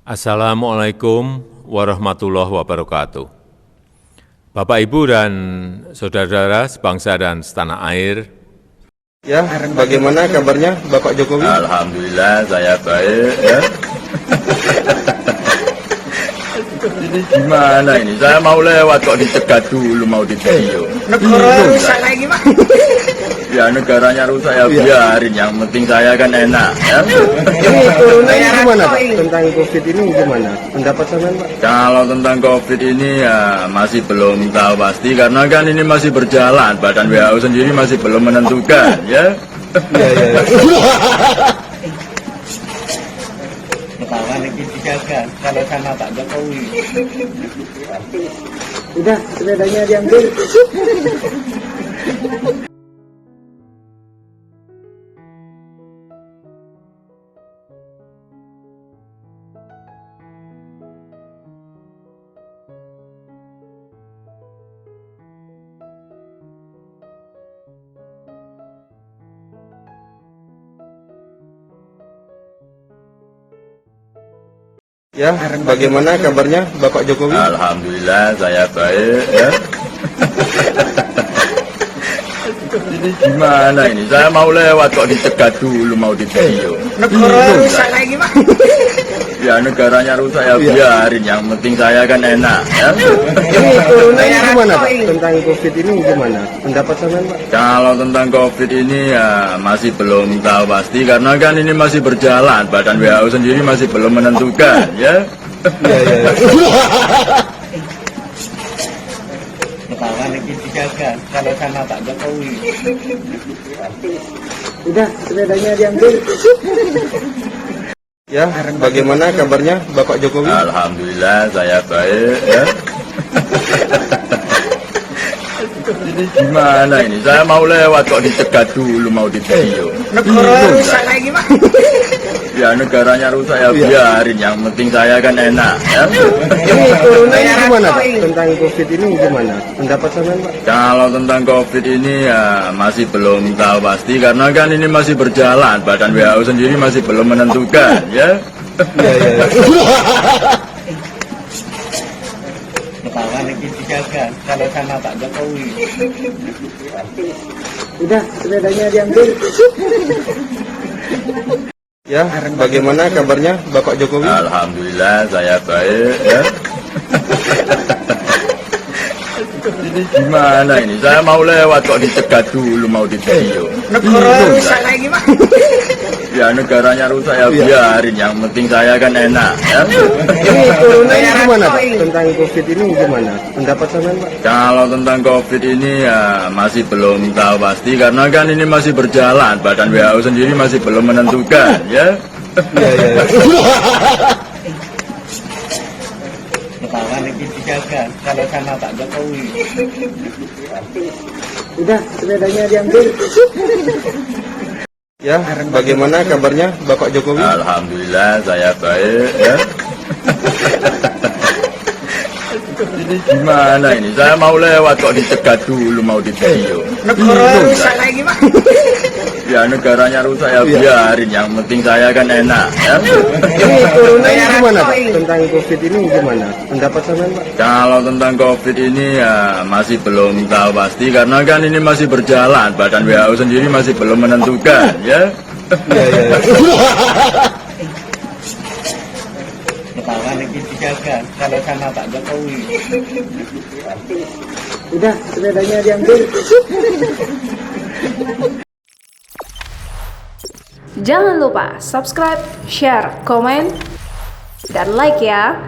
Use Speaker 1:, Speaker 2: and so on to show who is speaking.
Speaker 1: Assalamualaikum warahmatullahi wabarakatuh. Bapak, Ibu, dan saudara-saudara sebangsa dan setanah air.
Speaker 2: Ya, bagaimana kabarnya Bapak Jokowi?
Speaker 3: Alhamdulillah saya baik ya. Ini gimana ini? Saya mau lewat kok dicegat dulu mau di video.
Speaker 4: Negara rusak lagi Pak.
Speaker 3: Ya negaranya rusak ya biarin, yang penting saya kan enak ya.
Speaker 2: Ini corona ini gimana Pak? Tentang COVID ini gimana? Pendapat sampean Pak?
Speaker 3: Kalau tentang COVID ini ya masih belum tahu pasti karena kan ini masih berjalan. Badan WHO sendiri masih belum menentukan ya.
Speaker 2: Iya.
Speaker 4: Ketahuan lagi dijaga kalau sama Pak Jokowi.
Speaker 2: Udah, sepedanya diambil. Ya, bagaimana kabarnya Bapak Jokowi?
Speaker 3: Alhamdulillah saya baik ya. Ini gimana ini? Saya mau lewat kok dicegat dulu mau di video.
Speaker 4: Negara rusak lagi Pak.
Speaker 3: Ya negaranya rusak ya biarin, yang penting saya kan enak ya.
Speaker 2: Ini corona ini gimana Pak? Tentang COVID ini gimana? Pendapat sampean Pak?
Speaker 3: Kalau tentang COVID ini ya masih belum tahu pasti karena kan ini masih berjalan. Badan WHO sendiri masih belum menentukan ya.
Speaker 2: Iya.
Speaker 4: Ketahuan lagi dijaga kalau sama Pak Jokowi.
Speaker 2: Udah, sepedanya diambil. Ya, bagaimana kabarnya Bapak Jokowi?
Speaker 3: Alhamdulillah saya baik ya. Ini gimana ini? Saya mau lewat kok dicegat dulu mau di video.
Speaker 4: Negara rusak lagi Pak.
Speaker 3: Ya negaranya rusak ya biarin, yang penting saya kan enak ya.
Speaker 2: Ini corona ini gimana Pak? Tentang COVID ini gimana? Pendapat sampean Pak?
Speaker 3: Kalau tentang COVID ini ya masih belum tahu pasti karena kan ini masih berjalan. Badan WHO sendiri masih belum menentukan ya.
Speaker 2: Iya.
Speaker 4: Ketahuan lagi dijaga kalau sama Pak Jokowi.
Speaker 2: Udah, sepedanya diambil. Ya, bagaimana kabarnya Bapak Jokowi?
Speaker 3: Alhamdulillah saya baik ya. Ini gimana ini? Saya mau lewat kok dicegat dulu mau di video.
Speaker 4: Negara rusak lagi Pak.
Speaker 3: Ya negaranya rusak ya biarin, yang penting saya kan enak ya.
Speaker 2: Ini corona ini gimana Pak? Tentang COVID ini gimana? Pendapat sampean Pak?
Speaker 3: Kalau tentang COVID ini ya masih belum tahu pasti karena kan ini masih berjalan. Badan WHO sendiri masih belum menentukan ya.
Speaker 2: Iya.
Speaker 4: Ketahuan lagi dijaga kalau sama Pak Jokowi.
Speaker 2: Udah, sepedanya diambil. Ya, bagaimana kabarnya Bapak Jokowi?
Speaker 3: Alhamdulillah saya baik ya. Ini gimana ini? Saya mau lewat kok dicegat dulu mau di video.
Speaker 4: Negara rusak lagi Pak.
Speaker 3: Ya negaranya rusak ya biarin, yang penting saya kan enak ya.
Speaker 2: Ini corona ini gimana Pak? Tentang COVID ini gimana? Pendapat sampean Pak?
Speaker 3: Kalau tentang COVID ini ya masih belum tahu pasti karena kan ini masih berjalan. Badan WHO sendiri masih belum menentukan ya.
Speaker 2: Iya.
Speaker 4: Ketahuan lagi dijaga kalau sama Pak Jokowi.
Speaker 2: Udah, sepedanya diambil.
Speaker 5: Jangan lupa subscribe, share, komen, dan like ya.